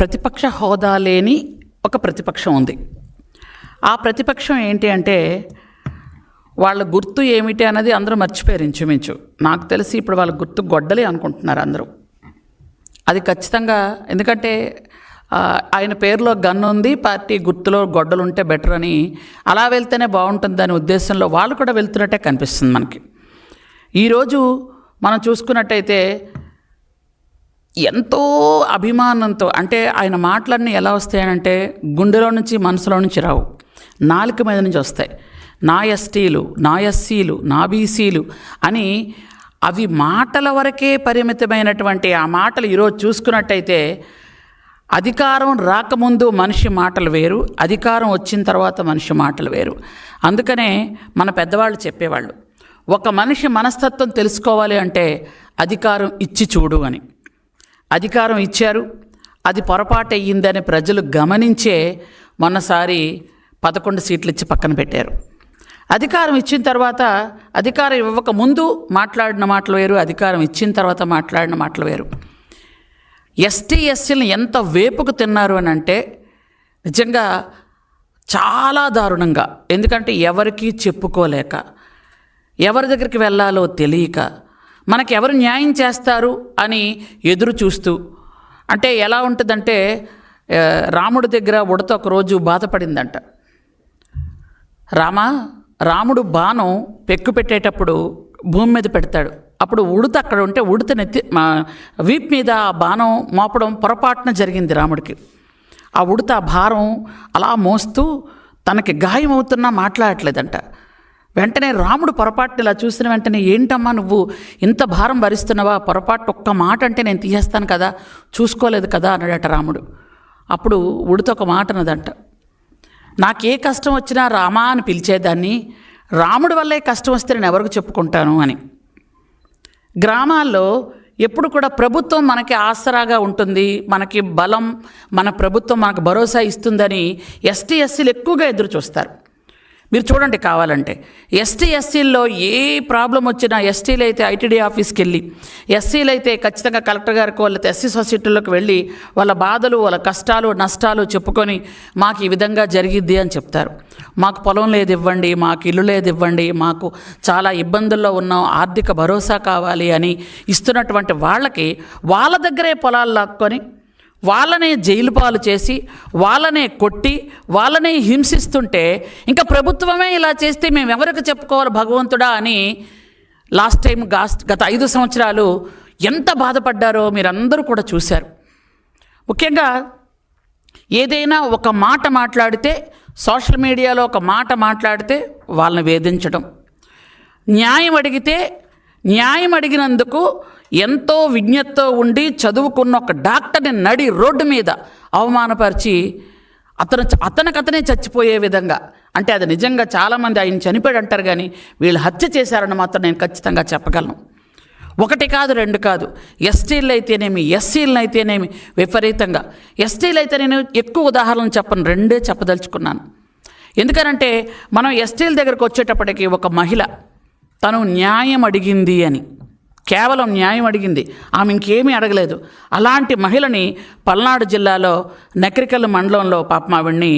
ప్రతిపక్ష హోదా లేని ఒక ప్రతిపక్షం ఉంది. ఆ ప్రతిపక్షం ఏంటి అంటే వాళ్ళ గుర్తు ఏమిటి అన్నది అందరూ మర్చిపోయారు ఇంచుమించు. నాకు తెలిసి ఇప్పుడు వాళ్ళ గుర్తు గొడ్డలి అనుకుంటున్నారు అందరూ. అది ఖచ్చితంగా, ఎందుకంటే ఆయన పేరులో గన్ను ఉంది, పార్టీ గుర్తులో గొడ్డలు ఉంటే బెటర్ అని, అలా వెళ్తేనే బాగుంటుంది అనే ఉద్దేశంలో వాళ్ళు కూడా వెళ్తున్నట్టే కనిపిస్తుంది మనకి. ఈరోజు మనం చూసుకున్నట్టయితే ఎంతో అభిమానంతో, అంటే ఆయన మాటలన్నీ ఎలా వస్తాయనంటే గుండెలో నుంచి మనసులో నుంచి రావు, నాలుక మీద నుంచి వస్తాయి. నా ఎస్టీలు, నా ఎస్సీలు, నా బీసీలు అని అవి మాటల వరకే పరిమితమైనటువంటి ఆ మాటలు ఈరోజు చూసుకున్నట్టయితే అధికారం రాకముందు మనిషి మాటలు వేరు, అధికారం వచ్చిన తర్వాత మనిషి మాటలు వేరు. అందుకనే మన పెద్దవాళ్ళు చెప్పేవాళ్ళు, ఒక మనిషి మనస్తత్వం తెలుసుకోవాలి అంటే అధికారం ఇచ్చి చూడు అని. అధికారం ఇచ్చారు, అది పొరపాటు అయ్యిందని ప్రజలు గమనించే మొన్నసారి 11 సీట్లు ఇచ్చి పక్కన పెట్టారు. అధికారం ఇచ్చిన తర్వాత, అధికారం ఇవ్వక ముందు మాట్లాడిన మాటలు వేరు, అధికారం ఇచ్చిన తర్వాత మాట్లాడిన మాటలు వేరు. ఎస్టీ ఎస్సీలను ఎంత వేపుకు తిన్నారు అని అంటే నిజంగా చాలా దారుణంగా. ఎందుకంటే ఎవరికీ చెప్పుకోలేక, ఎవరి దగ్గరికి వెళ్ళాలో తెలియక, మనకి ఎవరు న్యాయం చేస్తారు అని ఎదురు చూస్తూ, అంటే ఎలా ఉంటుందంటే రాముడి దగ్గర ఉడత ఒకరోజు బాధపడిందంట. రాముడు బాణం పెక్కు పెట్టేటప్పుడు భూమి మీద పెడతాడు. అప్పుడు ఉడత అక్కడ ఉంటే ఉడత వీప్ మీద ఆ బాణం మోపడం పొరపాటున జరిగింది రాముడికి. ఆ ఉడత భారం అలా మోస్తూ తనకి గాయం అవుతున్నా మాట్లాడట్లేదంట. వెంటనే రాముడు పొరపాటుని ఇలా చూసిన వెంటనే, ఏంటమ్మా నువ్వు ఇంత భారం భరిస్తున్నావా, పొరపాటు ఒక్క మాట అంటే నేను తీసేస్తాను కదా, చూసుకోలేదు కదా అన్నాడట రాముడు. అప్పుడు ఉడత ఒక మాట అన్నదంట, నాకే కష్టం వచ్చినా రామా అని పిలిచేదాన్ని, రాముడి వల్లే కష్టం వస్తే నేను ఎవరికి చెప్పుకుంటాను అని. గ్రామాల్లో ఎప్పుడు కూడా ప్రభుత్వం మనకి ఆసరాగా ఉంటుంది, మనకి బలం, మన ప్రభుత్వం మనకు భరోసా ఇస్తుందని ఎస్టీ ఎస్సీలు ఎక్కువగా ఎదురు చూస్తారు. మీరు చూడండి కావాలంటే ఎస్టీ ఎస్సీల్లో ఏ ప్రాబ్లం వచ్చినా ఎస్టీలు అయితే ఐటీడీ ఆఫీస్కి వెళ్ళి, ఎస్సీలు అయితే ఖచ్చితంగా కలెక్టర్ గారికి, వాళ్ళతో ఎస్సీ సొసైటీలోకి వెళ్ళి వాళ్ళ బాధలు, వాళ్ళ కష్టాలు నష్టాలు చెప్పుకొని మాకు ఈ విధంగా జరిగిద్ది అని చెప్తారు. మాకు పొలం లేదు ఇవ్వండి, మాకు ఇల్లు లేదు ఇవ్వండి, మాకు చాలా ఇబ్బందుల్లో ఉన్నాం, ఆర్థిక భరోసా కావాలి అని ఇస్తున్నటువంటి వాళ్ళకి వాళ్ళ దగ్గరే పొలాలు లాక్కొని, వాళ్ళనే జైలు పాలు చేసి, వాళ్ళనే కొట్టి, వాళ్ళనే హింసిస్తుంటే ఇంకా ప్రభుత్వమే ఇలా చేస్తే మేము ఎవరికి చెప్పుకోవాలి భగవంతుడా అని లాస్ట్ టైం గత 5 సంవత్సరాలు ఎంత బాధపడ్డారో మీరందరూ కూడా చూశారు. ముఖ్యంగా ఏదైనా ఒక మాట మాట్లాడితే, సోషల్ మీడియాలో ఒక మాట మాట్లాడితే వాళ్ళని వేధించడం, న్యాయం అడిగినందుకు ఎంతో విజ్ఞతతో ఉండి చదువుకున్న ఒక డాక్టర్ని నడి రోడ్డు మీద అవమానపరిచి అతనికతనే చచ్చిపోయే విధంగా, అంటే అది నిజంగా చాలామంది ఆయన చనిపోయాడు అంటారు కానీ వీళ్ళు హత్య చేశారని మాత్రం నేను ఖచ్చితంగా చెప్పగలను. 1 కాదు 2 కాదు, ఎస్టీలు అయితేనేమి, ఎస్సీలను అయితేనేమి విపరీతంగా. ఎస్టీలు అయితే నేను ఎక్కువ ఉదాహరణలు చెప్పను, 2 చెప్పదలుచుకున్నాను. ఎందుకనంటే మనం ఎస్టీల దగ్గరకు వచ్చేటప్పటికి ఒక మహిళ తను న్యాయం అడిగింది అని, కేవలం న్యాయం అడిగింది, ఆమె ఇంకేమీ అడగలేదు. అలాంటి మహిళని పల్నాడు జిల్లాలో నకరికల్ మండలంలో పాపం ఆవిడ్ని,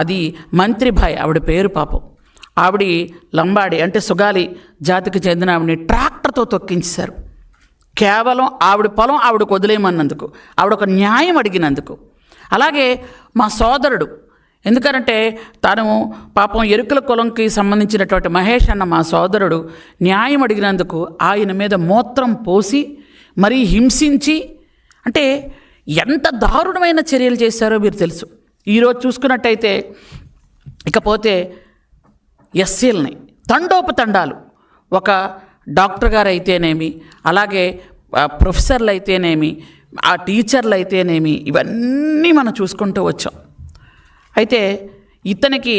అది మంత్రిభాయ్ ఆవిడ పేరు, పాపం ఆవిడ లంబాడి అంటే సుగాలి జాతికి చెందిన ఆవిడని ట్రాక్టర్తో తొక్కించారు. కేవలం ఆవిడ పొలం ఆవిడకు వదిలేయమన్నందుకు, ఆవిడ ఒక న్యాయం అడిగినందుకు. అలాగే మా సోదరుడు, ఎందుకంటే తాను పాపం ఎరుకల కులంకి సంబంధించినటువంటి మహేష్ అన్న మా సోదరుడు న్యాయం అడిగినందుకు ఆయన మీద మూత్రం పోసి మరీ హింసించి, అంటే ఎంత దారుణమైన చర్యలు చేశారో మీరు తెలుసు. ఈరోజు చూసుకున్నట్టయితే ఇకపోతే ఎస్సీలని తండోపతండాలు, ఒక డాక్టర్ గారు అయితేనేమి, అలాగే ప్రొఫెసర్లు అయితేనేమి, ఆ టీచర్లు అయితేనేమి, ఇవన్నీ మనం చూసుకుంటూ వచ్చాం. అయితే ఇతనికి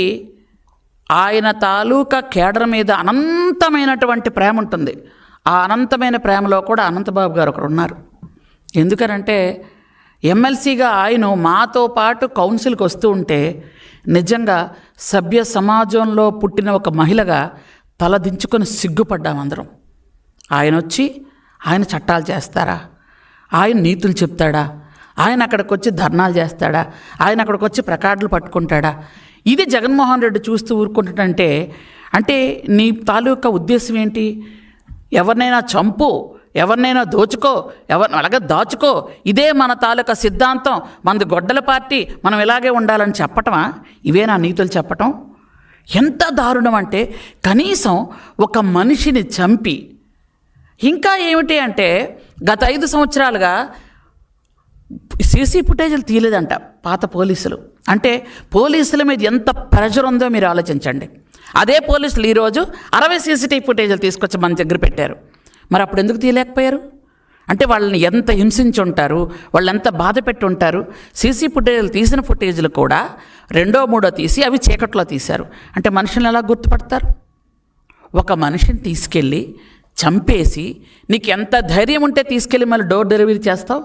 ఆయన తాలూకా కేడర్ మీద అనంతమైనటువంటి ప్రేమ ఉంటుంది. ఆ అనంతమైన ప్రేమలో కూడా అనంతబాబు గారు ఒకరు ఉన్నారు. ఎందుకనంటే ఎమ్మెల్సీగా ఆయన మాతో పాటు కౌన్సిల్కి వస్తూ ఉంటే నిజంగా సభ్య సమాజంలో పుట్టిన ఒక మహిళగా తలదించుకొని సిగ్గుపడ్డాం అందరం. ఆయన వచ్చి ఆయన చట్టాలు చేస్తారా, ఆయన నీతులు చెప్తాడా, ఆయన అక్కడికి వచ్చి ధర్నాలు చేస్తాడా? ఆయన అక్కడికి వచ్చి ప్లకార్డులు పట్టుకుంటాడా? ఇది జగన్మోహన్ రెడ్డి చూస్తూ ఊరుకుంటాడంటే అంటే నీ తాలూకా ఉద్దేశం ఏంటి? ఎవరినైనా చంపు, ఎవరినైనా దోచుకో, ఎవరిని అలాగే దాచుకో, ఇదే మన తాలూకా సిద్ధాంతం, మనది గొడ్డల పార్టీ, మనం ఇలాగే ఉండాలని చెప్పటమా? ఇవేనా నీతులు చెప్పటం? ఎంత దారుణం అంటే కనీసం ఒక మనిషిని చంపి, ఇంకా ఏమిటి అంటే గత 5 సంవత్సరాలుగా సీసీ ఫుటేజీలు తీయలేదంట పాత పోలీసులు. అంటే పోలీసుల మీద ఎంత ప్రెషర్ ఉందో మీరు ఆలోచించండి. అదే పోలీసులు ఈరోజు 60 సీసీటీవీ ఫుటేజీలు తీసుకొచ్చి మన దగ్గర పెట్టారు. మరి అప్పుడు ఎందుకు తీయలేకపోయారు? అంటే వాళ్ళని ఎంత హింసించి ఉంటారు, వాళ్ళు ఎంత బాధ పెట్టి ఉంటారు. సీసీ ఫుటేజీలు తీసిన ఫుటేజీలు కూడా 2, 3 తీసి అవి చీకట్లో తీశారు. అంటే మనుషులను ఎలా గుర్తుపడతారు? ఒక మనిషిని తీసుకెళ్ళి చంపేసి నీకు ఎంత ధైర్యం ఉంటే తీసుకెళ్ళి మళ్ళీ డోర్ డెలివరీ చేస్తావు?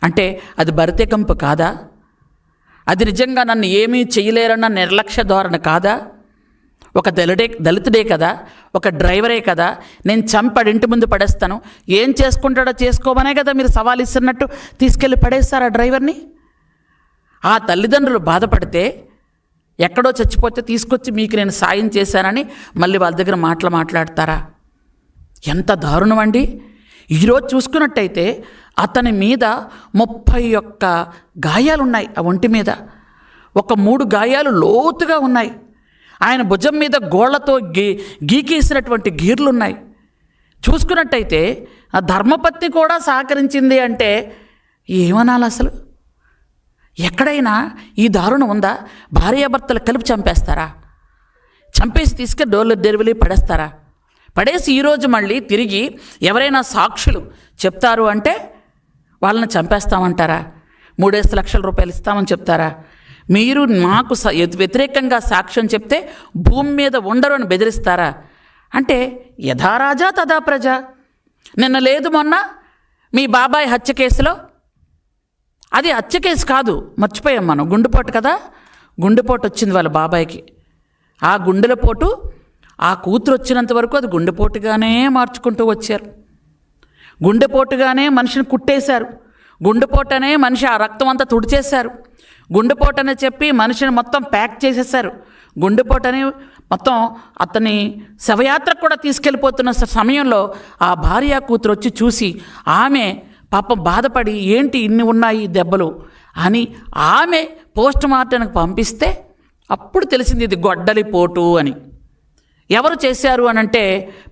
అంటే అది బరితెకంపు కాదా? అది నిజంగా నన్ను ఏమీ చేయలేరన్న నిర్లక్ష్య ధోరణి కాదా? ఒక దళితుడే కదా, ఒక డ్రైవరే కదా, నేను చంపాడు ఇంటి ముందు పడేస్తాను, ఏం చేసుకుంటాడో చేసుకోమనే కదా మీరు సవాల్ ఇస్తున్నట్టు తీసుకెళ్ళి పడేస్తారు ఆ డ్రైవర్ని. ఆ తల్లిదండ్రులు బాధపడితే ఎక్కడో చచ్చిపోతే తీసుకొచ్చి మీకు నేను సాయం చేశానని మళ్ళీ వాళ్ళ దగ్గర మాట్లాడతారా? ఎంత దారుణం అండి. ఈరోజు చూసుకున్నట్టయితే అతని మీద 31 గాయాలున్నాయి. ఆ ఒంటి మీద ఒక 3 గాయాలు లోతుగా ఉన్నాయి. ఆయన భుజం మీద గోళ్లతో గీకేసినటువంటి గీర్లున్నాయి. చూసుకున్నట్టయితే ఆ ధర్మపత్ని కూడా సహకరించింది అంటే ఏమనాలి అసలు? ఎక్కడైనా ఈ దారుణం ఉందా? భార్యాభర్తలు కలిపి చంపేస్తారా? చంపేసి తీసుకెళ్ళి డోర్ డెలివరీ పడేస్తారా? పడేసి ఈరోజు మళ్ళీ తిరిగి ఎవరైనా సాక్షులు చెప్తారు అంటే వాళ్ళని చంపేస్తామంటారా? 3 లక్షల రూపాయలు ఇస్తామని చెప్తారా? మీరు మాకు వ్యతిరేకంగా సాక్ష్యం చెప్తే భూమి మీద ఉండరు అని బెదిరిస్తారా? అంటే యథా రాజా తదా ప్రజ. నిన్న లేదు మొన్న మీ బాబాయ్ హత్య కేసులో, అది హత్య కేసు కాదు, మర్చిపోయాం మనం, గుండెపోటు కదా, గుండెపోటు వచ్చింది వాళ్ళ బాబాయ్కి. ఆ గుండెలపోటు ఆ కూతురు వచ్చినంత వరకు అది గుండెపోటుగానే మార్చుకుంటూ వచ్చారు. గుండెపోటుగానే మనిషిని కుట్టేశారు. గుండెపోటనే మనిషి ఆ రక్తం అంతా తుడిచేశారు. గుండెపోటనే చెప్పి మనిషిని మొత్తం ప్యాక్ చేసేసారు. గుండెపోటని మొత్తం అతని శవయాత్రకు కూడా తీసుకెళ్ళిపోతున్న సమయంలో ఆ భార్య కూతురు వచ్చి చూసి ఆమె పాపం బాధపడి ఏంటి ఇన్ని ఉన్నాయి దెబ్బలు అని ఆమె పోస్ట్ మార్టంకి పంపిస్తే అప్పుడు తెలిసింది ఇది గొడ్డలిపోటు అని. ఎవరు చేశారు అని అంటే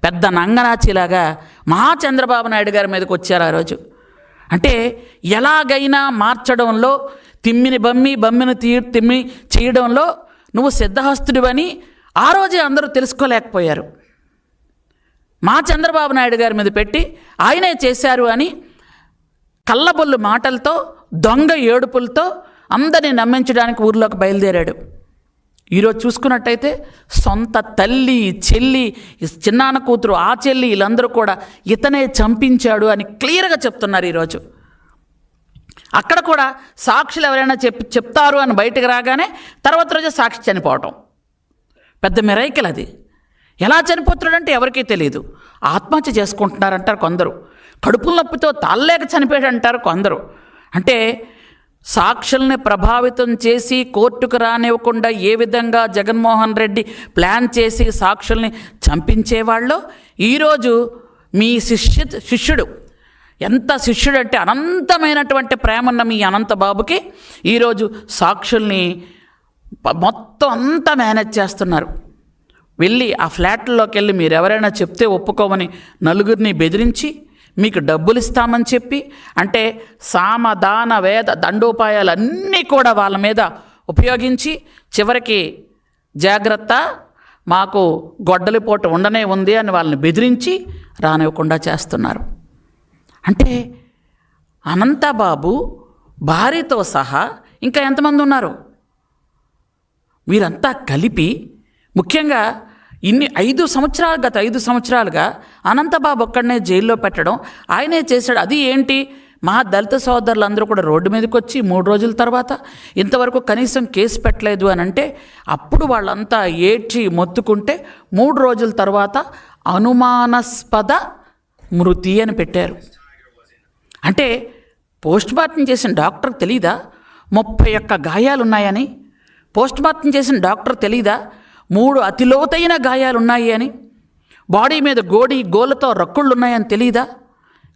పెద్ద నంగనాచిలాగా మహా చంద్రబాబు నాయుడు గారి మీదకి వచ్చారు ఆ రోజు. అంటే ఎలాగైనా మార్చడంలో బమ్మిని తిమ్మి చేయడంలో నువ్వు సిద్ధహస్తుడివని ఆ రోజే అందరూ తెలుసుకోలేకపోయారు. మా చంద్రబాబు నాయుడు గారి మీద పెట్టి ఆయనే చేశారు అని కళ్ళబొల్లు మాటలతో దొంగ ఏడుపులతో అందరినీ నమ్మించడానికి ఊర్లోకి బయలుదేరాడు. ఈరోజు చూసుకున్నట్టయితే సొంత తల్లి, చెల్లి, చిన్నాన్న కూతురు, ఆ చెల్లి వీళ్ళందరూ కూడా ఇతనే చంపించాడు అని క్లియర్గా చెప్తున్నారు ఈరోజు. అక్కడ కూడా సాక్షులు ఎవరైనా చెప్తారు అని బయటకు రాగానే తర్వాత రోజు సాక్షి చనిపోవటం పెద్ద మిరైకిల్. అది ఎలా చనిపోతున్నాడంటే ఎవరికీ తెలియదు. ఆత్మహత్య చేసుకుంటున్నారంటారు కొందరు, కడుపుల నొప్పితో తాళలేక చనిపోయాడు అంటారు కొందరు. అంటే సాక్షుల్ని ప్రభావితం చేసి కోర్టుకు రానివ్వకుండా ఏ విధంగా జగన్మోహన్ రెడ్డి ప్లాన్ చేసి సాక్షుల్ని చంపించేవాళ్ళు ఈరోజు మీ శిష్యుడు ఎంత శిష్యుడు అంటే అనంతమైనటువంటి ప్రేమ ఉన్న మీ అనంతబాబుకి ఈరోజు సాక్షుల్ని మొత్తం అంతా మేనేజ్ చేస్తున్నారు. వెళ్ళి ఆ ఫ్లాట్లోకి వెళ్ళి మీరు ఎవరైనా చెప్తే ఒప్పుకోమని నలుగురిని బెదిరించి మీకు డబ్బులు ఇస్తామని చెప్పి, అంటే సామ దాన వేద దండోపాయాలన్నీ కూడా వాళ్ళ మీద ఉపయోగించి చివరికి జాగ్రత్త మాకు గొడ్డలిపోటు ఉండనే ఉంది అని వాళ్ళని బెదిరించి రానివ్వకుండా చేస్తున్నారు. అంటే అనంతబాబు భార్యతో సహా ఇంకా ఎంతమంది ఉన్నారు? వీరంతా కలిపి ముఖ్యంగా గత 5 సంవత్సరాలుగా అనంతబాబు ఒక్కడనే జైల్లో పెట్టడం ఆయనే చేశాడు. అది ఏంటి, మా దళిత సోదరులందరూ కూడా రోడ్డు మీదకి వచ్చి 3 రోజుల తర్వాత ఇంతవరకు కనీసం కేసు పెట్టలేదు అని అంటే అప్పుడు వాళ్ళంతా ఏడ్చి మొత్తుకుంటే 3 రోజుల తర్వాత అనుమానాస్పద మృతి అని పెట్టారు. అంటే పోస్ట్మార్టం చేసిన డాక్టర్కి తెలీదా 31 గాయాలు ఉన్నాయని? పోస్ట్మార్టం చేసిన డాక్టర్ తెలీదా 3 అతి లోతైన గాయాలు ఉన్నాయి అని? బాడీ మీద గోళ్ళతో రక్కుళ్ళు ఉన్నాయని తెలీదా?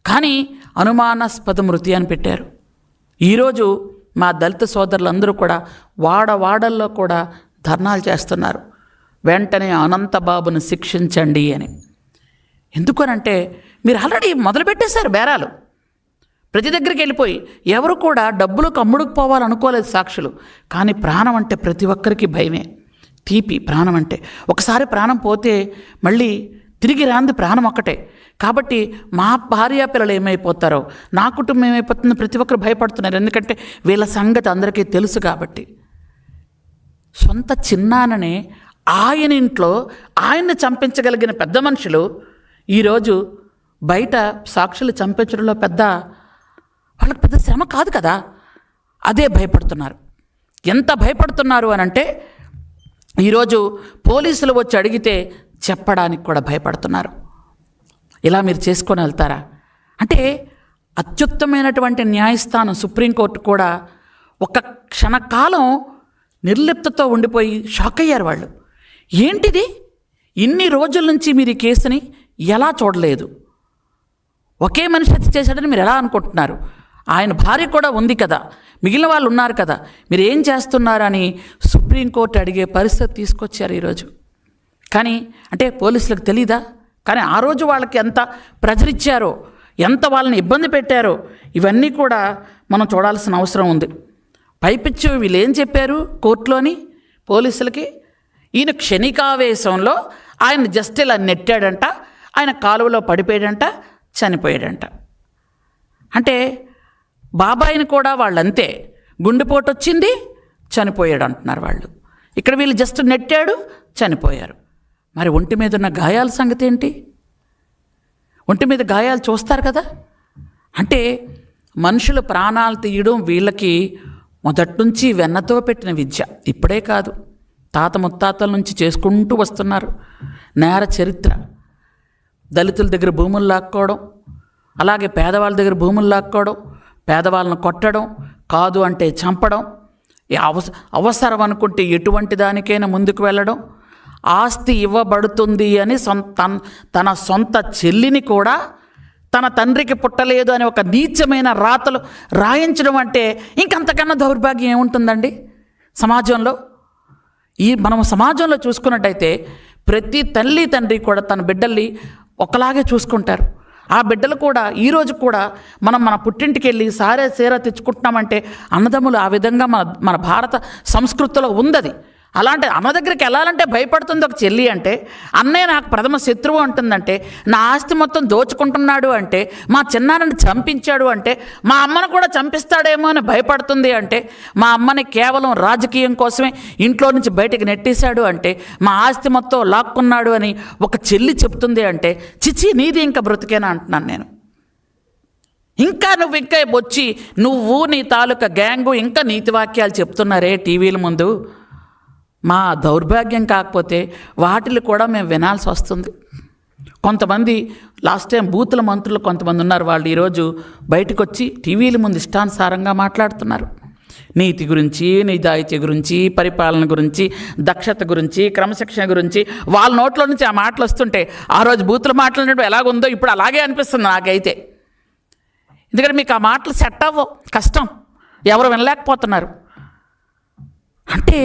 కానీ అనుమానాస్పద మృతి అని పెట్టారు. ఈరోజు మా దళిత సోదరులందరూ కూడా వాడవాడల్లో కూడా ధర్నాలు చేస్తున్నారు, వెంటనే అనంతబాబును శిక్షించండి అని. ఎందుకనంటే మీరు ఆల్రెడీ మొదలుపెట్టేశారు బేరాలు. ప్రతి దగ్గరికి వెళ్ళిపోయి ఎవరు కూడా డబ్బులకు అమ్ముడుకు పోవాలనుకోలేదు సాక్షులు. కానీ ప్రాణం అంటే ప్రతి ఒక్కరికి భయమే, తీపి ప్రాణం అంటే. ఒకసారి ప్రాణం పోతే మళ్ళీ తిరిగి రాంది ప్రాణం ఒక్కటే. కాబట్టి మా భార్య పిల్లలు ఏమైపోతారో, నా కుటుంబం ఏమైపోతుందో ప్రతి ఒక్కరు భయపడుతున్నారు. ఎందుకంటే వీళ్ళ సంగతి అందరికీ తెలుసు కాబట్టి. సొంత చిన్నాననే ఆయన ఇంట్లో ఆయన్ని చంపించగలిగిన పెద్ద మనుషులు ఈరోజు బయట సాక్షులు చంపించడంలో వాళ్ళకి పెద్ద శ్రమ కాదు కదా. అదే భయపడుతున్నారు. ఎంత భయపడుతున్నారు అని అంటే ఈరోజు పోలీసులు వచ్చి అడిగితే చెప్పడానికి కూడా భయపడుతున్నారు. ఇలా మీరు చేసుకొని వెళ్తారా అంటే అత్యుత్తమైనటువంటి న్యాయస్థానం సుప్రీంకోర్టు కూడా ఒక క్షణకాలం నిర్లిప్తతో ఉండిపోయి షాక్ అయ్యారు వాళ్ళు. ఏంటిది, ఇన్ని రోజుల నుంచి మీరు ఈ కేసుని ఎలా చూడలేదు? ఒకే మనిషి హత్య చేశాడని మీరు ఎలా అనుకుంటున్నారు? ఆయన భార్య కూడా ఉంది కదా, మిగిలిన వాళ్ళు ఉన్నారు కదా, మీరు ఏం చేస్తున్నారని సుప్రీంకోర్టు అడిగే పరిస్థితి తీసుకొచ్చారు ఈరోజు. కానీ అంటే పోలీసులకు తెలీదా? కానీ ఆ రోజు వాళ్ళకి ఎంత ప్రెజర్ ఇచ్చారో, ఎంత వాళ్ళని ఇబ్బంది పెట్టారో ఇవన్నీ కూడా మనం చూడాల్సిన అవసరం ఉంది. పైపిచ్చు వీళ్ళు ఏం చెప్పారు కోర్టులోని పోలీసులకి? ఈయన క్షణికావేశంలో ఆయన జస్ట్ ఇలా నెట్టాడంట, ఆయన కాలువలో పడిపోయాడంట, చనిపోయాడంట. అంటే బాబాయిని కూడా వాళ్ళంతే, గుండెపోటు వచ్చింది చనిపోయాడు అంటున్నారు వాళ్ళు. ఇక్కడ వీళ్ళు జస్ట్ నెట్టాడు చనిపోయారు. మరి ఒంటి మీద ఉన్న గాయాల సంగతి ఏంటి? ఒంటి మీద గాయాలు చూస్తారు కదా. అంటే మనుషులు ప్రాణాలు తీయడం వీళ్ళకి మొదటి నుంచి వెన్నతో పెట్టిన విద్య. ఇప్పుడే కాదు, తాత ముత్తాతల నుంచి చేసుకుంటూ వస్తున్నారు నేర చరిత్ర. దళితుల దగ్గర భూములు లాక్కోవడం, అలాగే పేదవాళ్ళ దగ్గర భూములు లాక్కోవడం, పేదవాళ్ళను కొట్టడం, కాదు అంటే చంపడం, అవసరం అనుకుంటే ఎటువంటి దానికైనా ముందుకు వెళ్ళడం, ఆస్తి ఇవ్వబడుతుంది అని తన సొంత చెల్లిని కూడా తన తండ్రికి పుట్టలేదు అని ఒక నీచమైన రాతలు రాయించడం అంటే ఇంకంతకన్నా దౌర్భాగ్యం ఏముంటుందండి సమాజంలో? మనం సమాజంలో చూసుకున్నట్టయితే ప్రతి తల్లి తండ్రి కూడా తన బిడ్డల్ని ఒకలాగే చూసుకుంటారు. ఆ బిడ్డలు కూడా ఈరోజు కూడా మన పుట్టింటికి వెళ్ళి సారే సీరా తెచ్చుకుంటున్నామంటే అన్నదమ్ములు ఆ విధంగా మన భారత సంస్కృతిలో ఉందది. అలాంటి అన్న దగ్గరికి వెళ్ళాలంటే భయపడుతుంది ఒక చెల్లి. అంటే అన్నయ్య నాకు ప్రథమ శత్రువు అంటుందంటే, నా ఆస్తి మొత్తం దోచుకుంటున్నాడు అంటే, మా చిన్నాన్నని చంపించాడు అంటే, మా అమ్మను కూడా చంపిస్తాడేమో అని భయపడుతుంది అంటే, మా అమ్మని కేవలం రాజకీయం కోసమే ఇంట్లో నుంచి బయటికి నెట్టేశాడు అంటే, మా ఆస్తి మొత్తం లాక్కున్నాడు అని ఒక చెల్లి చెప్తుంది అంటే, చిచి నీది ఇంకా బ్రతికేనా అంటున్నాను నేను. ఇంకా వచ్చి నువ్వు నీ తాలూకా గ్యాంగు ఇంకా నీతి వాక్యాలు చెప్తున్నారే టీవీల ముందు. మా దౌర్భాగ్యం కాకపోతే వాటిని కూడా మేము వినాల్సి వస్తుంది. కొంతమంది లాస్ట్ టైం బూతుల మంత్రులు కొంతమంది ఉన్నారు, వాళ్ళు ఈరోజు బయటకు వచ్చి టీవీల ముందు ఇష్టానుసారంగా మాట్లాడుతున్నారు. నీతి గురించి, నిజాయితీ గురించి, పరిపాలన గురించి, దక్షత గురించి, క్రమశిక్షణ గురించి వాళ్ళ నోట్లో నుంచి ఆ మాటలు వస్తుంటే ఆ రోజు బూతులు మాట్లాడినప్పుడు ఎలాగుందో ఇప్పుడు అలాగే అనిపిస్తుంది నాకైతే. ఎందుకంటే మీకు ఆ మాటలు సెట్ అవ్వవు, కష్టం, ఎవరు వినలేకపోతున్నారు. అంటే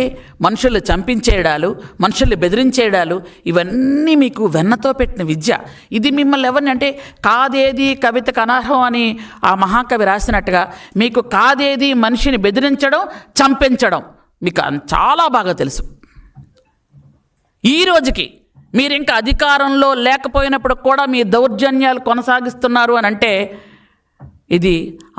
మనుషుల్ని చంపించేయడాలు, మనుషుల్ని బెదిరించేయడాలు ఇవన్నీ మీకు వెన్నతో పెట్టిన విద్య. ఇది మిమ్మల్ని ఎవరిని అంటే కాదేది కవితకు అనర్హం అని ఆ మహాకవి రాసినట్టుగా మీకు కాదేది మనిషిని బెదిరించడం, చంపించడం మీకు చాలా బాగా తెలుసు. ఈ రోజుకి మీరు ఇంకా అధికారంలో లేకపోయినప్పుడు కూడా మీ దౌర్జన్యాలు కొనసాగిస్తున్నారు అని అంటే ఇది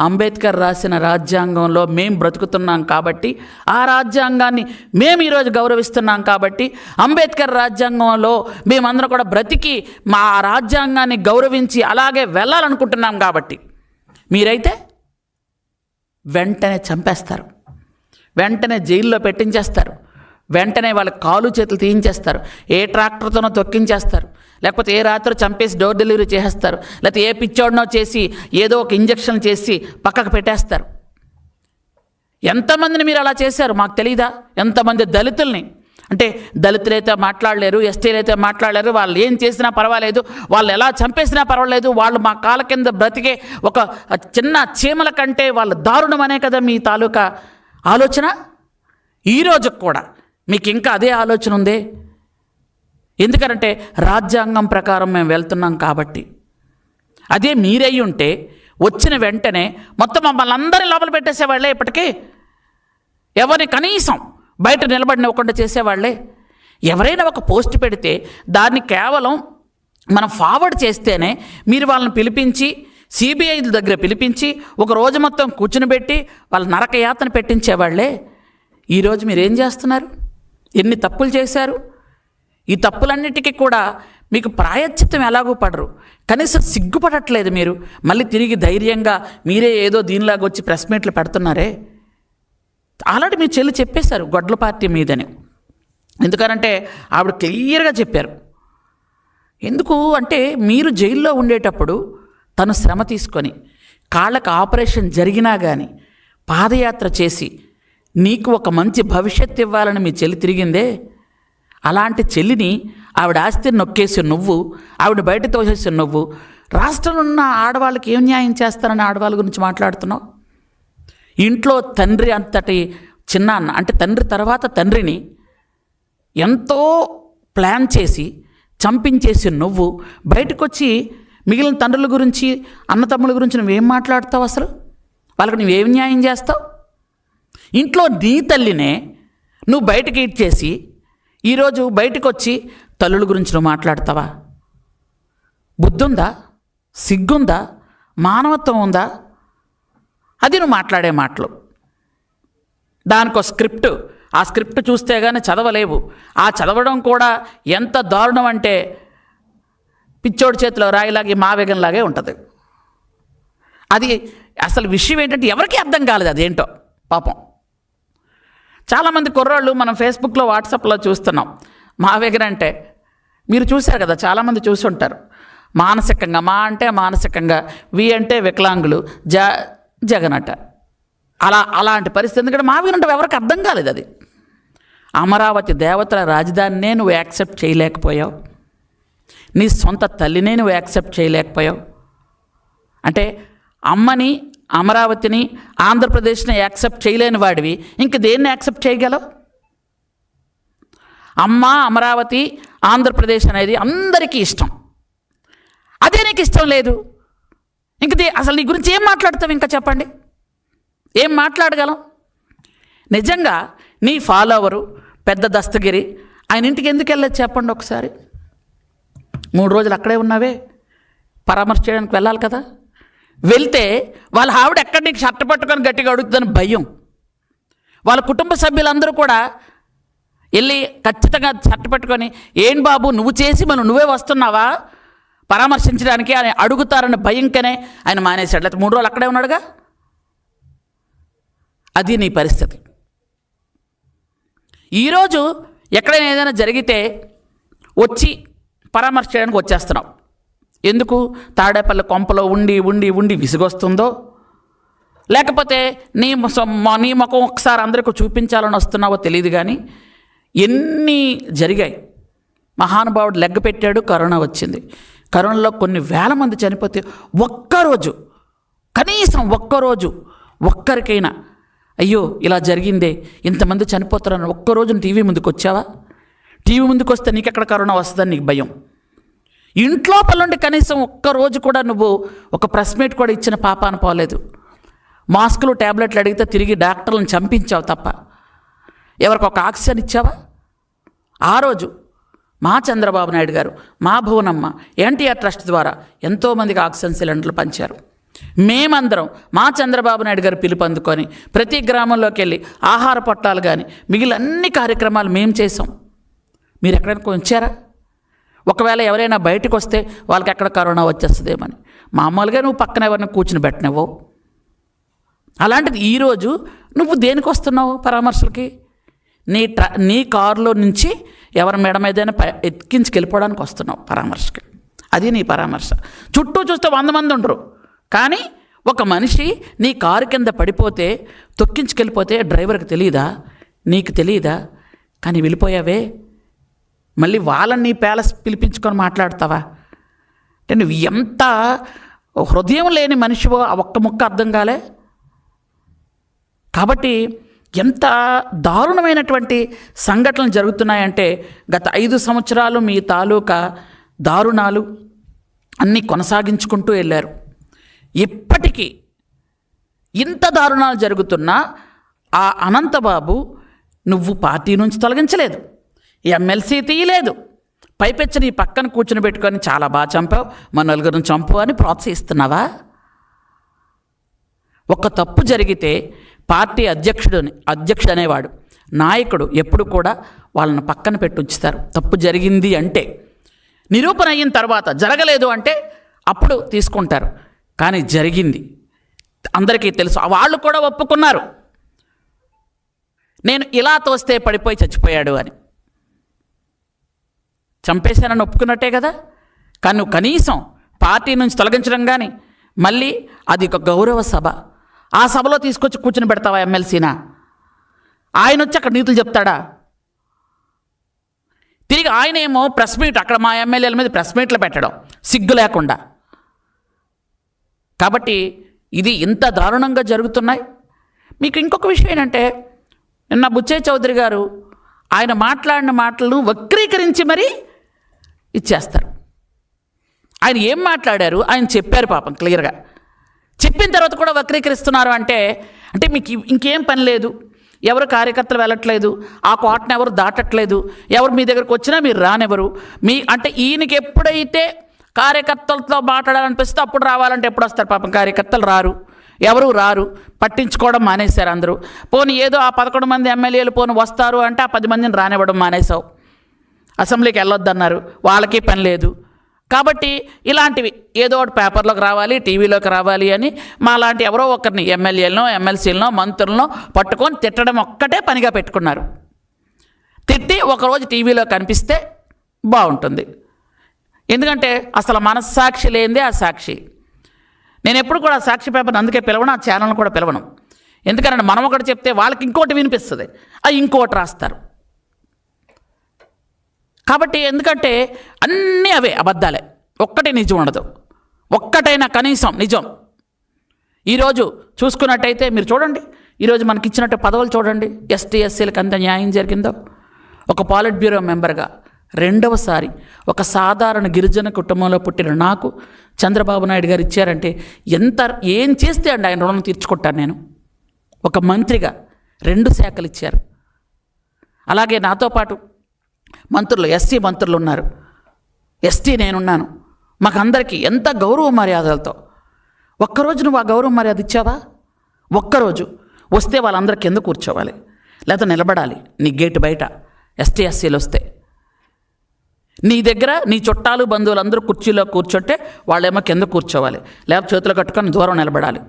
అంబేద్కర్ రాసిన రాజ్యాంగంలో మేము బ్రతుకుతున్నాం కాబట్టి, ఆ రాజ్యాంగాన్ని మేము ఈరోజు గౌరవిస్తున్నాం కాబట్టి, అంబేద్కర్ రాజ్యాంగంలో మేమందరం కూడా బ్రతికి మా రాజ్యాంగాన్ని గౌరవించి అలాగే వెళ్ళాలనుకుంటున్నాం కాబట్టి మీరైతే వెంటనే చంపేస్తారు, వెంటనే జైల్లో పెట్టించేస్తారు, వెంటనే వాళ్ళ కాలు చేతులు తీయించేస్తారు, ఏ ట్రాక్టర్తోనో తొక్కించేస్తారు, లేకపోతే ఏ రాత్రి చంపేసి డోర్ డెలివరీ చేసేస్తారు, లేకపోతే ఏ పిచ్చోడినో చేసి ఏదో ఒక ఇంజక్షన్ చేసి పక్కకు పెట్టేస్తారు. ఎంతమందిని మీరు అలా చేశారు మాకు తెలీదా? ఎంతమంది దళితుల్ని, అంటే దళితులైతే మాట్లాడలేరు, ఎస్టీలైతే మాట్లాడలేరు, వాళ్ళు ఏం చేసినా పర్వాలేదు, వాళ్ళు ఎలా చంపేసినా పర్వాలేదు, వాళ్ళు మా కాళ్ళ కింద బ్రతికే ఒక చిన్న చీమల కంటే వాళ్ళు దారుణం అనే కదా మీ తాలూకా ఆలోచన. ఈరోజుకు కూడా మీకు ఇంకా అదే ఆలోచన ఉంది. ఎందుకంటే రాజ్యాంగం ప్రకారం మేము వెళ్తున్నాం కాబట్టి. అదే మీరై ఉంటే వచ్చిన వెంటనే మొత్తం మమ్మల్ని అందరినీ లోపల పెట్టేసేవాళ్ళే. ఇప్పటికీ ఎవరిని కనీసం బయట నిలబడినవ్వకుండా చేసేవాళ్ళే. ఎవరైనా ఒక పోస్ట్ పెడితే దాన్ని కేవలం మనం ఫార్వర్డ్ చేస్తేనే మీరు వాళ్ళని పిలిపించి సిబిఐ దగ్గర పిలిపించి ఒక రోజు మొత్తం కూర్చునిపెట్టి వాళ్ళ నరకయాతన పెట్టించేవాళ్ళే. ఈరోజు మీరేం చేస్తున్నారు? ఎన్ని తప్పులు చేశారు? ఈ తప్పులన్నిటికీ కూడా మీకు ప్రాయశ్చిత్తం ఎలాగూ పడరు, కనీసం సిగ్గుపడట్లేదు మీరు. మళ్ళీ తిరిగి ధైర్యంగా మీరే ఏదో దీనిలాగా వచ్చి ప్రెస్ మీట్లు పెడుతున్నారే. ఆల్రెడీ మీ చెల్లి చెప్పేశారు గొడ్ల పార్టీ మీదని. ఎందుకనంటే ఆవిడ క్లియర్గా చెప్పారు. ఎందుకు అంటే మీరు జైల్లో ఉండేటప్పుడు తను శ్రమ తీసుకొని కాళ్ళకు ఆపరేషన్ జరిగినా కానీ పాదయాత్ర చేసి నీకు ఒక మంచి భవిష్యత్తు ఇవ్వాలని మీ చెల్లి తిరిగిందే. అలాంటి చెల్లిని ఆవిడ ఆస్తిని నొక్కేసి నువ్వు, ఆవిడ బయట తోసేసి నువ్వు రాష్ట్రంలో ఉన్న ఆడవాళ్ళకి ఏం న్యాయం చేస్తారని ఆడవాళ్ళ గురించి మాట్లాడుతున్నావు. ఇంట్లో తండ్రి అంతటి చిన్నాన్న, అంటే తండ్రి తర్వాత తండ్రిని ఎంతో ప్లాన్ చేసి చంపించేసి నువ్వు బయటకు వచ్చి మిగిలిన తండ్రుల గురించి అన్నతమ్ముల గురించి నువ్వేం మాట్లాడతావు? అసలు వాళ్ళకి నువ్వేం న్యాయం చేస్తావు? ఇంట్లో నీ తల్లినే నువ్వు బయటకి ఇచ్చేసి ఈరోజు బయటకు వచ్చి తల్లుల గురించి నువ్వు మాట్లాడతావా? బుద్ధుందా? సిగ్గుందా? మానవత్వం ఉందా? అది నువ్వు మాట్లాడే మాటలు. దానికో స్క్రిప్ట్, ఆ స్క్రిప్ట్ చూస్తే కానీ చదవలేవు. ఆ చదవడం కూడా ఎంత దారుణం అంటే పిచ్చోడి చేతిలో రాయిలాగే మావేగంలాగే ఉంటుంది. అది అసలు విషయం ఏంటంటే ఎవరికీ అర్థం కాలేదు అదేంటో పాపం. చాలామంది కుర్రాళ్ళు మనం ఫేస్బుక్లో వాట్సాప్లో చూస్తున్నాం. మావేగన్ అంటే మీరు చూశారు కదా, చాలామంది చూసుంటారు. మానసికంగా, మా అంటే మానసికంగా, వి అంటే వికలాంగులు, జగనట. అలాంటి పరిస్థితి. ఎందుకంటే మావేగన్ అంటే ఎవరికి అర్థం కాలేదు. అది అమరావతి దేవతల రాజధానినే నువ్వు యాక్సెప్ట్ చేయలేకపోయావు, నీ సొంత తల్లినే నువ్వు యాక్సెప్ట్ చేయలేకపోయావు. అంటే అమ్మని, అమరావతిని, ఆంధ్రప్రదేశ్ని యాక్సెప్ట్ చేయలేని వాడివి ఇంక దేన్ని యాక్సెప్ట్ చేయగలవు? అమ్మ, అమరావతి, ఆంధ్రప్రదేశ్ అనేది అందరికీ ఇష్టం. అదే నీకు ఇష్టం లేదు. ఇంక అసలు నీ గురించి ఏం మాట్లాడతావు? ఇంకా చెప్పండి, ఏం మాట్లాడగలం? నిజంగా నీ ఫాలోవరు పెద్ద దస్తగిరి ఆయన ఇంటికి ఎందుకు వెళ్ళలేదు చెప్పండి ఒకసారి. 3 రోజులు అక్కడే ఉన్నావే, పరామర్శ చేయడానికి వెళ్ళాలి కదా. వెళ్తే వాళ్ళ ఆవిడ ఎక్కడ నీకు షర్ట్ పట్టుకొని గట్టిగా అడుగుతుందని భయం. వాళ్ళ కుటుంబ సభ్యులందరూ కూడా వెళ్ళి ఖచ్చితంగా షర్ట్ పట్టుకొని ఏం బాబు నువ్వు చేసి మనం నువ్వే వస్తున్నావా పరామర్శించడానికి అని అడుగుతారని భయంకనే ఆయన మానేశాడు. లేకపోతే 3 రోజులు అక్కడే ఉన్నాడుగా. అది నీ పరిస్థితి. ఈరోజు ఎక్కడైనా ఏదైనా జరిగితే వచ్చి పరామర్శ చేయడానికి వచ్చేస్తున్నావు. ఎందుకు? తాడేపల్లి కొంపలో ఉండి ఉండి ఉండి విసుగొస్తుందో, లేకపోతే నీ ముఖం ఒకసారి అందరికీ చూపించాలని వస్తున్నావో తెలియదు. కానీ ఎన్ని జరిగాయి. మహానుభావుడు లెగ్గ పెట్టాడు, కరోనా వచ్చింది. కరోనాలో కొన్ని వేల మంది చనిపోతే ఒక్కరోజు, కనీసం ఒక్కరోజు ఒక్కరికైనా అయ్యో ఇలా జరిగిందే, ఇంతమంది చనిపోతారని ఒక్కరోజు టీవీ ముందుకు వచ్చావా? టీవీ ముందుకు వస్తే నీకు ఎక్కడ కరోనా వస్తుందని నీకు భయం. ఇంట్లో పనుండి కనీసం ఒక్కరోజు కూడా నువ్వు ఒక ప్రెస్ మీట్ కూడా ఇచ్చిన పాపాన పోలేదు. మాస్కులు, ట్యాబ్లెట్లు అడిగితే తిరిగి డాక్టర్లను చంపించావు తప్ప ఎవరికి ఒక ఆక్సిజన్ ఇచ్చావా? ఆ రోజు మా చంద్రబాబు నాయుడు గారు, మా భువనమ్మ ఎన్టీఆర్ ట్రస్ట్ ద్వారా ఎంతోమందికి ఆక్సిజన్ సిలిండర్లు పంచారు. మేమందరం మా చంద్రబాబు నాయుడు గారు పిలుపు అందుకొని ప్రతి గ్రామంలోకి వెళ్ళి ఆహార పొట్టాలు కానీ మిగిలిన అన్ని కార్యక్రమాలు మేము చేసాం. మీరు ఎక్కడైనా కొంచారా? ఒకవేళ ఎవరైనా బయటకు వస్తే వాళ్ళకి ఎక్కడ కరోనా వచ్చేస్తుందేమని మామూలుగా నువ్వు పక్కన ఎవరిని కూర్చుని పెట్టినవో. అలాంటిది ఈరోజు నువ్వు దేనికి వస్తున్నావు పరామర్శలకి? నీ కారులో నుంచి ఎవరి మేడ మీదైనా ఎక్కించుకెళ్ళిపోవడానికి వస్తున్నావు పరామర్శకి. అది నీ పరామర్శ. చుట్టూ చూస్తే 100 మంది ఉండరు, కానీ ఒక మనిషి నీ కారు కింద పడిపోతే తొక్కించుకెళ్ళిపోతే డ్రైవర్కి తెలియదా, నీకు తెలియదా? కానీ వెళ్ళిపోయావే, మళ్ళీ వాళ్ళని నీ ప్యాలెస్ పిలిపించుకొని మాట్లాడతావా? అంటే నువ్వు ఎంత హృదయం లేని మనిషివో ఆ ఒక్క ముక్క అర్థం కాలే. కాబట్టి ఎంత దారుణమైనటువంటి సంఘటనలు జరుగుతున్నాయంటే గత 5 సంవత్సరాలు మీ తాలూకా దారుణాలు అన్నీ కొనసాగించుకుంటూ వెళ్ళారు. ఇప్పటికీ ఇంత దారుణాలు జరుగుతున్నా ఆ అనంతబాబు నువ్వు పార్టీ నుంచి తొలగించలేదు, ఎమ్మెల్సీ తీయలేదు, పైపెచ్చి నీ పక్కన కూర్చుని పెట్టుకొని చాలా బాగా చంపావు, మన నలుగురిని చంపు అని ప్రోత్సహిస్తున్నావా? ఒక తప్పు జరిగితే పార్టీ అధ్యక్షుడు అనేవాడు, నాయకుడు ఎప్పుడు కూడా వాళ్ళని పక్కన పెట్టి ఉంచుతారు. తప్పు జరిగింది అంటే నిరూపణ అయిన తర్వాత, జరగలేదు అంటే అప్పుడు తీసుకుంటారు. కానీ జరిగింది, అందరికీ తెలుసు, వాళ్ళు కూడా ఒప్పుకున్నారు, నేను ఇలా తోస్తే పడిపోయి చచ్చిపోయాడు అని. చంపేశానని ఒప్పుకున్నట్టే కదా. కానీ నువ్వు కనీసం పార్టీ నుంచి తొలగించడం కానీ, మళ్ళీ అది ఒక గౌరవ సభ, ఆ సభలో తీసుకొచ్చి కూర్చుని పెడతావా ఎమ్మెల్సీనా? ఆయన వచ్చి అక్కడ నీతులు చెప్తాడా? తిరిగి ఆయన ఏమో ప్రెస్ మీట్, అక్కడ మా ఎమ్మెల్యేల మీద ప్రెస్ మీట్లు పెట్టడం సిగ్గు లేకుండా. కాబట్టి ఇది ఇంత దారుణంగా జరుగుతున్నాయి. మీకు ఇంకొక విషయం ఏంటంటే, నిన్న బుచ్చయ్య చౌదరి గారు ఆయన మాట్లాడిన మాటలను వక్రీకరించి మరీ ఇచ్చేస్తారు. ఆయన ఏం మాట్లాడారు ఆయన చెప్పారు పాపం క్లియర్గా. చెప్పిన తర్వాత కూడా వక్రీకరిస్తున్నారు అంటే మీకు ఇంకేం పని లేదు, ఎవరు కార్యకర్తలు వెళ్ళట్లేదు, ఆ కోటను ఎవరు దాటట్లేదు, ఎవరు మీ దగ్గరకు వచ్చినా మీరు రానివ్వరు. అంటే ఈయనకి ఎప్పుడైతే కార్యకర్తలతో మాట్లాడాలనిపిస్తే అప్పుడు రావాలంటే ఎప్పుడు వస్తారు? పాపం కార్యకర్తలు రారు, ఎవరు రారు, పట్టించుకోవడం మానేశారు అందరూ. పోనీ ఏదో ఆ 11 మంది ఎమ్మెల్యేలు పోనీ వస్తారు అంటే ఆ 10 మందిని రానివ్వడం మానేశావు. అసెంబ్లీకి వెళ్ళొద్దన్నారు, వాళ్ళకి పని లేదు. కాబట్టి ఇలాంటివి ఏదో ఒకటి పేపర్లోకి రావాలి, టీవీలోకి రావాలి అని మా లాంటి ఎవరో ఒకరిని ఎమ్మెల్యేలనో ఎమ్మెల్సీలనో మంత్రులనో పట్టుకొని తిట్టడం ఒక్కటే పనిగా పెట్టుకున్నారు. తిట్టి ఒకరోజు టీవీలో కనిపిస్తే బాగుంటుంది. ఎందుకంటే అసలు మనస్సాక్షి లేనిదే ఆ సాక్షి. నేను ఎప్పుడు కూడా సాక్షి పేపర్ని అందుకే పిలవను, ఆ ఛానల్ని కూడా పిలవను. ఎందుకంటే మనం ఒకటి చెప్తే వాళ్ళకి ఇంకోటి వినిపిస్తుంది, అది ఇంకోటి రాస్తారు. కాబట్టి ఎందుకంటే అన్నీ అవే అబద్ధాలే, ఒక్కటి నిజం ఉండదు, ఒక్కటైనా కనీసం నిజం. ఈరోజు చూసుకున్నట్టయితే మీరు చూడండి, ఈరోజు మనకి ఇచ్చినట్టు పదవులు చూడండి, ఎస్టీ ఎస్సీలకు అంత న్యాయం జరిగిందో. ఒక పాలిట్ బ్యూరో మెంబర్గా 2వసారి ఒక సాధారణ గిరిజన కుటుంబంలో పుట్టిన నాకు చంద్రబాబు నాయుడు గారు ఇచ్చారంటే ఏం చేస్తే అండి ఆయన రుణం తీర్చుకుంటాను నేను. ఒక మంత్రిగా 2 శాఖలు ఇచ్చారు. అలాగే నాతో పాటు మంత్రులు, ఎస్సీ మంత్రులు ఉన్నారు, ఎస్టీ నేనున్నాను. మాకందరికీ ఎంత గౌరవ మర్యాదలతో. ఒక్కరోజు నువ్వు ఆ గౌరవ మర్యాద ఇచ్చావా? ఒక్కరోజు వస్తే వాళ్ళందరూ కింద కూర్చోవాలి, లేదా నిలబడాలి నీ గేటు బయట. ఎస్టీ ఎస్సీలు వస్తే నీ దగ్గర నీ చుట్టాలు బంధువులు అందరూ కుర్చీలో కూర్చుంటే వాళ్ళేమో కింద కూర్చోవాలి, లేకపోతే చేతులు కట్టుకొని దూరం నిలబడాలి.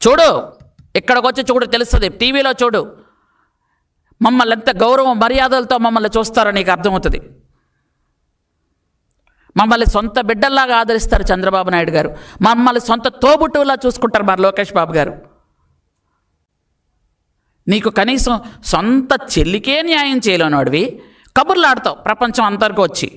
చూడు, ఇక్కడికి వచ్చి చూడు, తెలుస్తుంది, టీవీలో చూడు, మమ్మల్ని ఎంత గౌరవ మర్యాదలతో మమ్మల్ని చూస్తారో నీకు అర్థమవుతుంది. మమ్మల్ని సొంత బిడ్డల్లాగా ఆదరిస్తారు చంద్రబాబు నాయుడు గారు, మమ్మల్ని సొంత తోబుట్టువులా చూసుకుంటారు మరి లోకేష్ బాబు గారు. నీకు కనీసం సొంత చెల్లికే న్యాయం చేయలేనివాడివి కబుర్లు ఆడతావు ప్రపంచం అంతవరకు వచ్చి.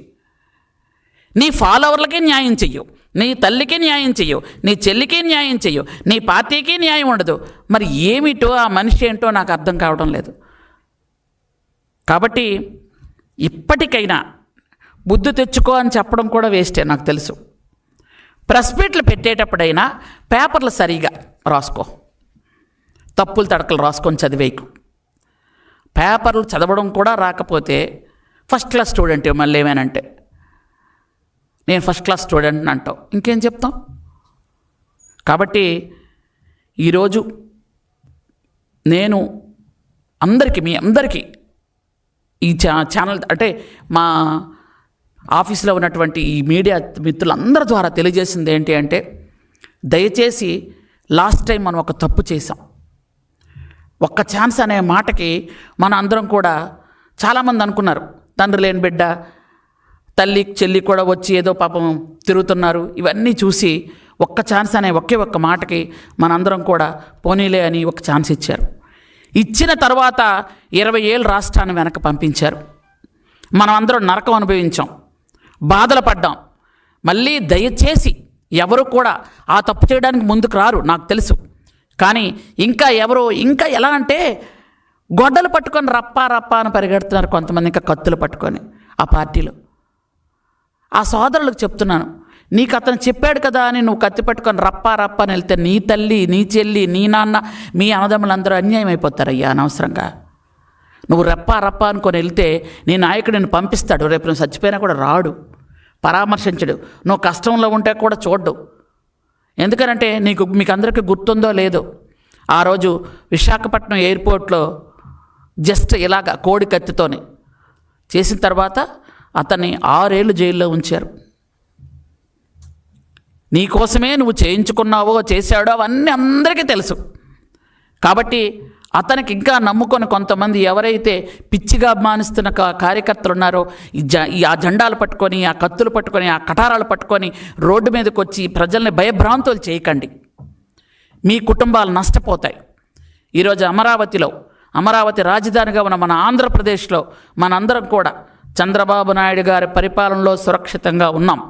నీ ఫాలోవర్లకే న్యాయం చెయ్యవు, నీ తల్లికి న్యాయం చెయ్యవు, నీ చెల్లికి న్యాయం చెయ్యవు, నీ పార్టీకి న్యాయం ఉండదు. మరి ఏమిటో ఆ మనిషి ఏంటో నాకు అర్థం కావడం లేదు. కాబట్టి ఇప్పటికైనా బుద్ధి తెచ్చుకో అని చెప్పడం కూడా వేస్టే నాకు తెలుసు. ప్రెస్ మీట్లు పెట్టేటప్పుడైనా పేపర్లు సరిగా రాసుకో, తప్పులు తడకలు రాసుకొని చదివేయకు. పేపర్లు చదవడం కూడా రాకపోతే ఫస్ట్ క్లాస్ స్టూడెంట్ మళ్ళీ ఏమేనంటే నేను ఫస్ట్ క్లాస్ స్టూడెంట్ని అంటావు, ఇంకేం చెప్తాం? కాబట్టి ఈరోజు నేను మీ అందరికీ ఈ ఛానల్ అంటే మా ఆఫీస్లో ఉన్నటువంటి ఈ మీడియా మిత్రులందరి ద్వారా తెలియజేసింది ఏంటి అంటే, దయచేసి లాస్ట్ టైం మనం ఒక తప్పు చేసాం. ఒక్క ఛాన్స్ అనే మాటకి మన అందరం కూడా చాలామంది అనుకున్నారు తండ్రి లేని బిడ్డ, తల్లి చెల్లి కూడా వచ్చి ఏదో పాపం తిరుగుతున్నారు. ఇవన్నీ చూసి ఒక్క ఛాన్స్ అనే ఒకే ఒక్క మాటకి మనందరం కూడా పోనీలే అని ఒక ఛాన్స్ ఇచ్చారు. ఇచ్చిన తర్వాత 20 ఏళ్ళు రాష్ట్రాన్ని వెనక పంపించారు. మనం అందరం నరకం అనుభవించాం, బాధలు పడ్డాం. మళ్ళీ దయచేసి ఎవరు కూడా ఆ తప్పు చేయడానికి ముందుకు రారు, నాకు తెలుసు. కానీ ఇంకా ఎలా అంటే గొడ్డలు పట్టుకొని రప్పా అని పరిగెడుతున్నారు కొంతమంది, ఇంకా కత్తులు పట్టుకొని ఆ పార్టీలో. ఆ సోదరులకు చెప్తున్నాను, నీకు అతను చెప్పాడు కదా అని నువ్వు కత్తి పట్టుకొని రప్పా అని వెళ్తే నీ తల్లి, నీ చెల్లి, నీ నాన్న, మీ అన్నదమ్ములందరూ అన్యాయం అయిపోతారయ్యా అనవసరంగా. నువ్వు రప్పా అనుకొని వెళ్తే నీ నాయకుడు నిన్ను పంపిస్తాడు. రేపు నువ్వు చచ్చిపోయినా కూడా రాడు, పరామర్శించడు, నువ్వు కష్టంలో ఉంటే కూడా చూడ్డు. ఎందుకనంటే మీకు అందరికీ గుర్తుందో లేదో, ఆ రోజు విశాఖపట్నం ఎయిర్పోర్ట్లో జస్ట్ ఇలాగ కోడి కత్తితోనే చేసిన తర్వాత అతన్ని 6 ఏళ్ళు జైల్లో ఉంచారు. నీకోసమే నువ్వు చేయించుకున్నావో చేశాడో అవన్నీ అందరికీ తెలుసు. కాబట్టి అతనికి ఇంకా నమ్ముకొని కొంతమంది ఎవరైతే పిచ్చిగా అభిమానిస్తున్న కార్యకర్తలు ఉన్నారో ఆ జెండాలు పట్టుకొని, ఆ కత్తులు పట్టుకొని, ఆ కటారాలు పట్టుకొని రోడ్డు మీదకి వచ్చి ప్రజల్ని భయభ్రాంతులు చేయకండి. మీ కుటుంబాలు నష్టపోతాయి. ఈరోజు అమరావతి రాజధానిగా ఉన్న మన ఆంధ్రప్రదేశ్లో మనందరం కూడా చంద్రబాబు నాయుడు గారి పరిపాలనలో సురక్షితంగా ఉన్నాం.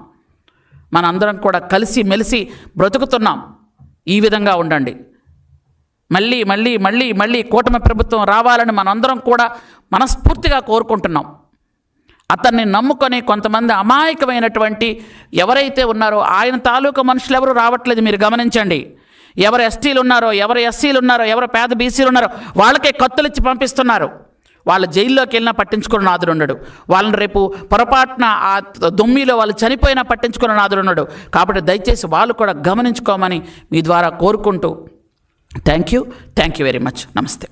మనందరం కూడా కలిసి మెలిసి బ్రతుకుతున్నాం. ఈ విధంగా ఉండండి. మళ్ళీ కూటమి ప్రభుత్వం రావాలని మనందరం కూడా మనస్ఫూర్తిగా కోరుకుంటున్నాం. అతన్ని నమ్ముకొని కొంతమంది అమాయకమైనటువంటి ఎవరైతే ఉన్నారో ఆయన తాలూకా మనుషులు ఎవరు రావట్లేదు, మీరు గమనించండి. ఎవరు ఎస్టీలు ఉన్నారో, ఎవరు ఎస్సీలు ఉన్నారో, ఎవరు పేద బీసీలు ఉన్నారో వాళ్ళకే కత్తులు ఇచ్చి పంపిస్తున్నారు. వాళ్ళ జైల్లోకి వెళ్ళినా పట్టించుకున్న నాదుడు ఉన్నాడు. వాళ్ళని రేపు పొరపాటున ఆ దొమ్మిలో వాళ్ళు చనిపోయినా పట్టించుకున్న నాదుడు ఉన్నాడు. కాబట్టి దయచేసి వాళ్ళు కూడా గమనించుకోమని మీ ద్వారా కోరుకుంటూ థ్యాంక్ యూ వెరీ మచ్. నమస్తే.